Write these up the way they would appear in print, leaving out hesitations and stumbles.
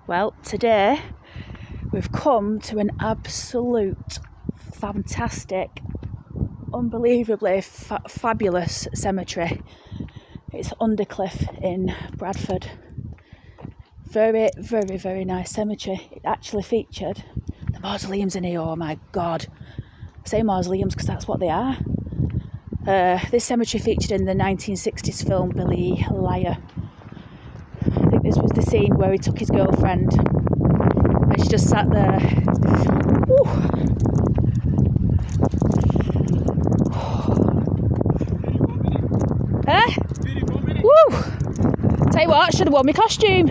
Well, today we've come to an absolute fantastic, unbelievably fabulous cemetery. It's Undercliffe in Bradford. Very, very, very nice cemetery. It actually featured the mausoleums in here. Oh my god. I say mausoleums because that's what they are. This cemetery featured in the 1960s film Billy Liar. I think this was the scene where he took his girlfriend and she just sat there. Woo. Woo! Tell you what, I should have worn my costume.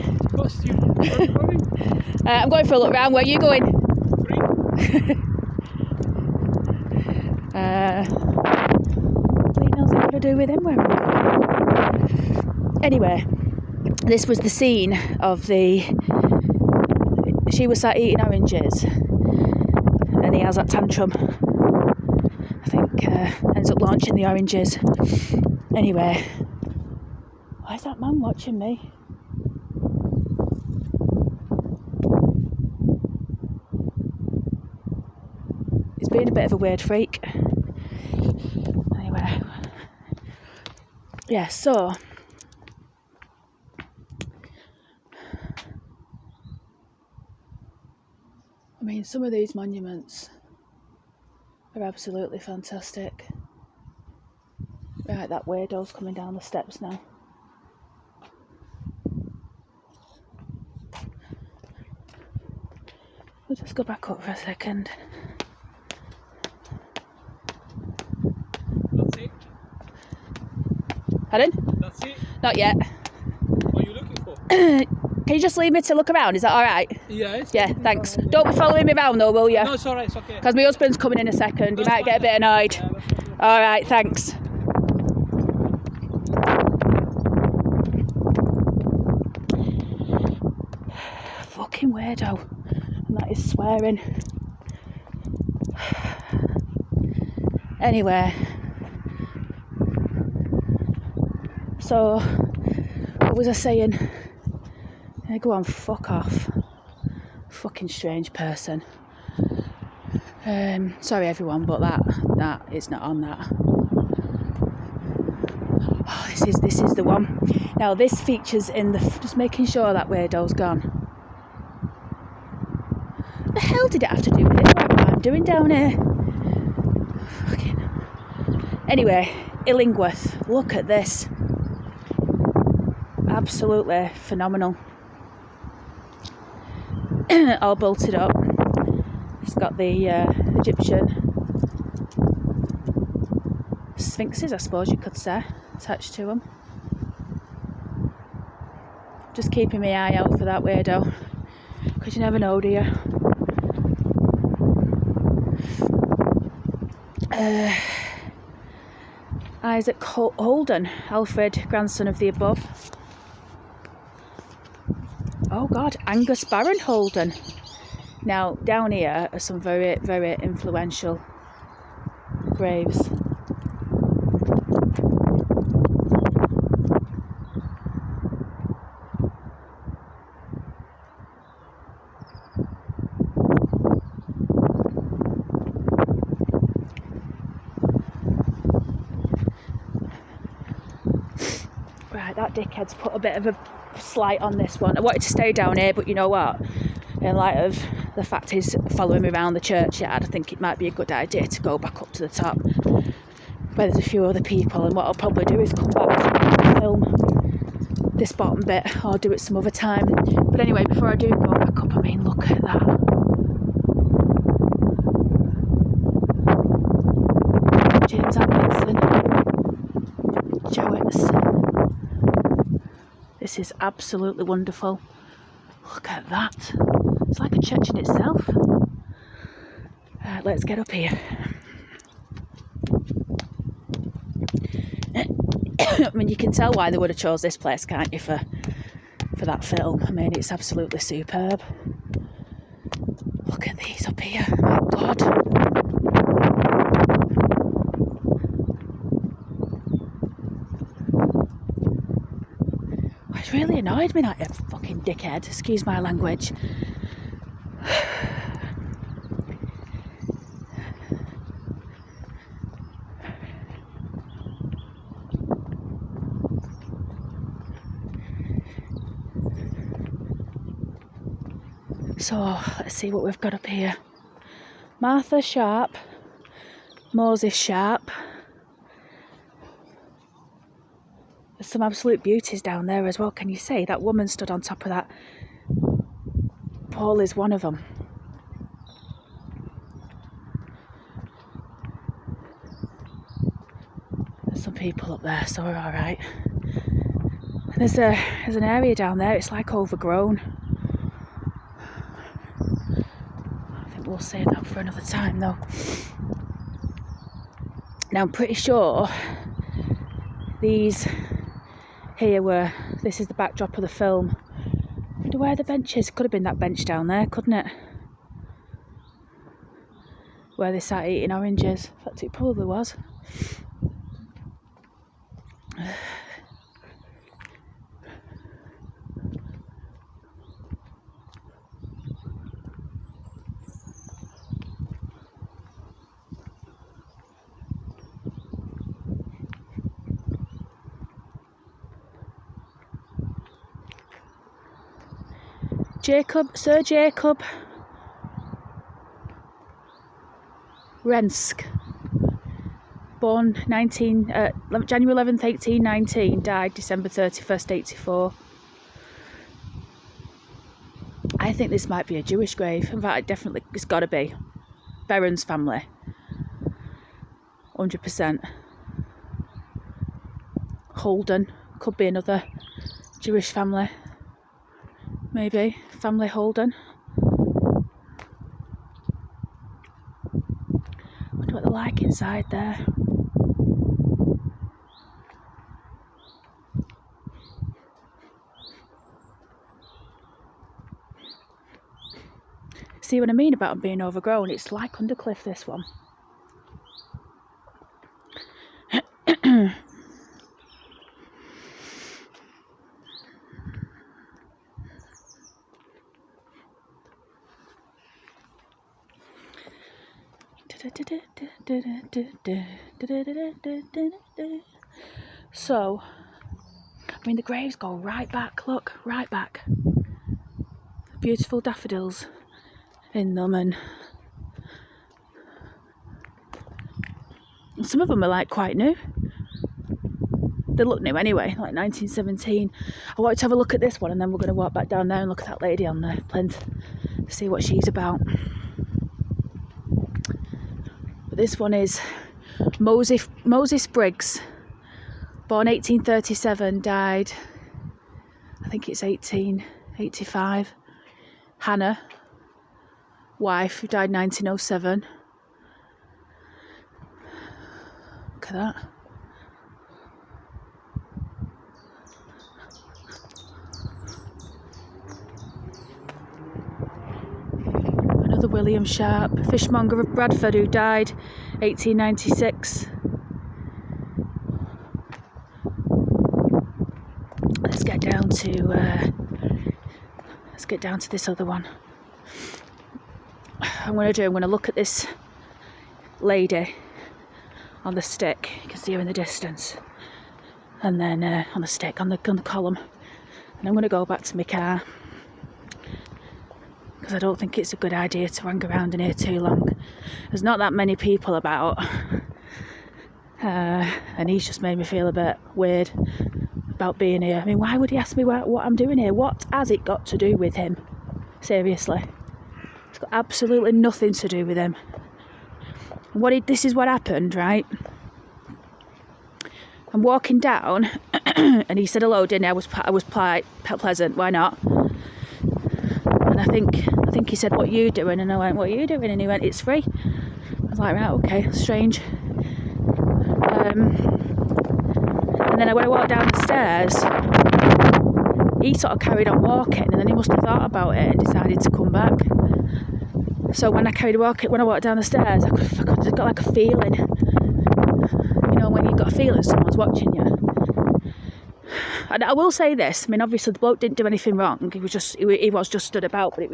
I'm going for a look round. Where are you going? He knows what to do with him where I'm going. Anyway, this was the scene of she was sat eating oranges and he has that tantrum. I think ends up launching the oranges. Anyway, why is that man watching me? He's being a bit of a weird freak. Anyway, yeah, so I mean, some of these monuments are absolutely fantastic. Right, that weirdo's coming down the steps now. We'll just go back up for a second. That's it? Pardon? That's it? Not yet. What are you looking for? Can you just leave me to look around? Is that alright? Yeah, Thanks. Right, yeah. Don't be following me around though, will you? No, it's alright, it's okay. Because my husband's coming in a second. You might get a bit annoyed. Yeah, Alright, thanks. Fucking weirdo. And that is swearing. Anyway. So, what was I saying? Go on, fuck off. Fucking strange person. Sorry everyone, but that is not on that. Oh, this is the one. Now this features in the just making sure that weirdo's gone. The hell did it have to do with it? What am I doing down here? Fucking. Anyway, Illingworth. Look at this. Absolutely phenomenal. All bolted up. It's got the Egyptian sphinxes, I suppose you could say, attached to them. Just keeping my eye out for that weirdo, because you never know, do you? Isaac Holden, Alfred, grandson of the above. Oh God, Angus Baron Holden. Now, down here are some very, very influential graves. Right, that dickhead's put a bit of a slight on this one. I wanted to stay down here, but you know what? In light of the fact he's following me around the churchyard, I think it might be a good idea to go back up to the top where there's a few other people, and what I'll probably do is come back and film this bottom bit or do it some other time. But anyway, before I do go back up, I mean, look at that. James Atkinson. Jowetts. This is absolutely wonderful. Look at that. It's like a church in itself. Let's get up here. I mean, you can tell why they would have chose this place, can't you, for that film. I mean, it's absolutely superb. Look at these up here. My God. It's really annoyed me, that fucking dickhead. Excuse my language. So let's see what we've got up here. Martha Sharp, Moses Sharp. There's some absolute beauties down there as well. Can you see that woman stood on top of that? Paul is one of them. There's some people up there, so we're all right. There's an area down there. It's like overgrown. I think we'll save that for another time, though. Now I'm pretty sure these here were. This is the backdrop of the film. I wonder where the bench is. Could have been that bench down there, couldn't it? Where they sat eating oranges. In fact, it probably was. Sir Jacob Rensk, born January 11th, 1819, died December 31st, 84. I think this might be a Jewish grave. In fact, it's got to be. Beren's family, 100%. Holden, could be another Jewish family. Maybe family Holden. Wonder what they're like inside there. See what I mean about them being overgrown? It's like Undercliffe, this one. So, I mean, the graves go right back, look, right back. Beautiful daffodils in them, and some of them are like quite new. They look new anyway, like 1917. I wanted to have a look at this one, and then we're going to walk back down there and look at that lady on the plinth, see what she's about. But this one is Moses Briggs, born 1837, died, I think it's 1885. Hannah, wife, who died 1907. Look at that. Another William Sharp, fishmonger of Bradford, who died 1896. Let's get down to this other one. I'm going to look at this lady on the stick. You can see her in the distance, and then on the stick, on the column. And I'm going to go back to my car, because I don't think it's a good idea to hang around in here too long. There's not that many people about, and he's just made me feel a bit weird about being here. I mean, why would he ask me what I'm doing here? What has it got to do with him? Seriously, it's got absolutely nothing to do with him. This is what happened, right? I'm walking down, and he said hello, didn't he? I was pleasant. Why not? And I think he said, "What are you doing?" And I went, "What are you doing?" And he went, "It's free." I was like, right, okay, strange. And then when I walked down the stairs, he sort of carried on walking, and then he must have thought about it and decided to come back. So when I walked down the stairs, I got like a feeling. You know, when you've got a feeling someone's watching you. And I will say this. I mean, obviously the bloke didn't do anything wrong. He was just stood about, but it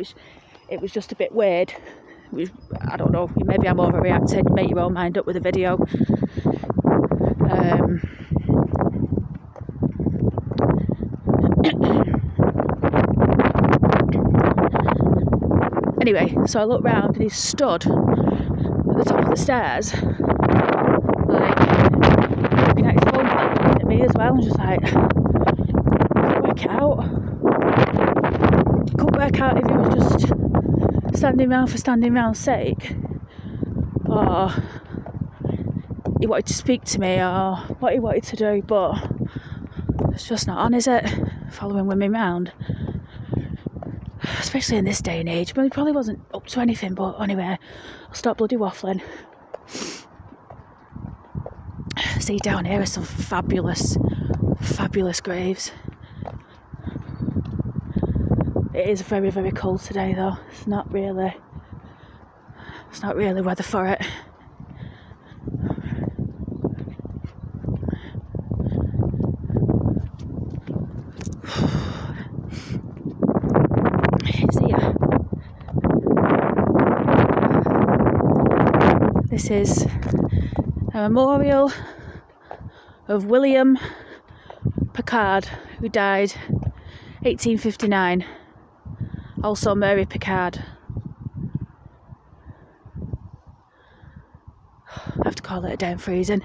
was just a bit weird. I don't know. Maybe I'm overreacting. Make your own mind up with the video. Anyway, so I looked round and he stood at the top of the stairs, like looking at his phone, like, looking at me as well, and just like, couldn't work it out. Couldn't work out if he was just standing round for standing round's sake, or he wanted to speak to me, or what he wanted to do, but it's just not on, is it? Following women round. Especially in this day and age. Well, he probably wasn't up to anything, but anyway, I'll stop bloody waffling. See, down here are some fabulous graves. It is very, very cold today, though. It's not really weather for it. This is a memorial of William Pickard, who died 1859. Also Mary Pickard. I have to call it a day. I'm freezing.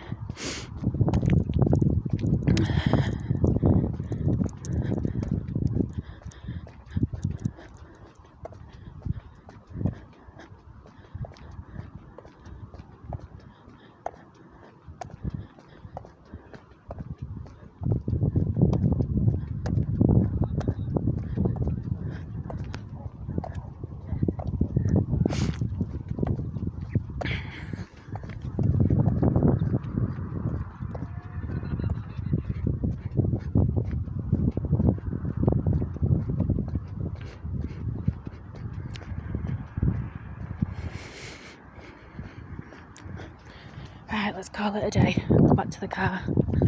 Right, let's call it a day. Go back to the car.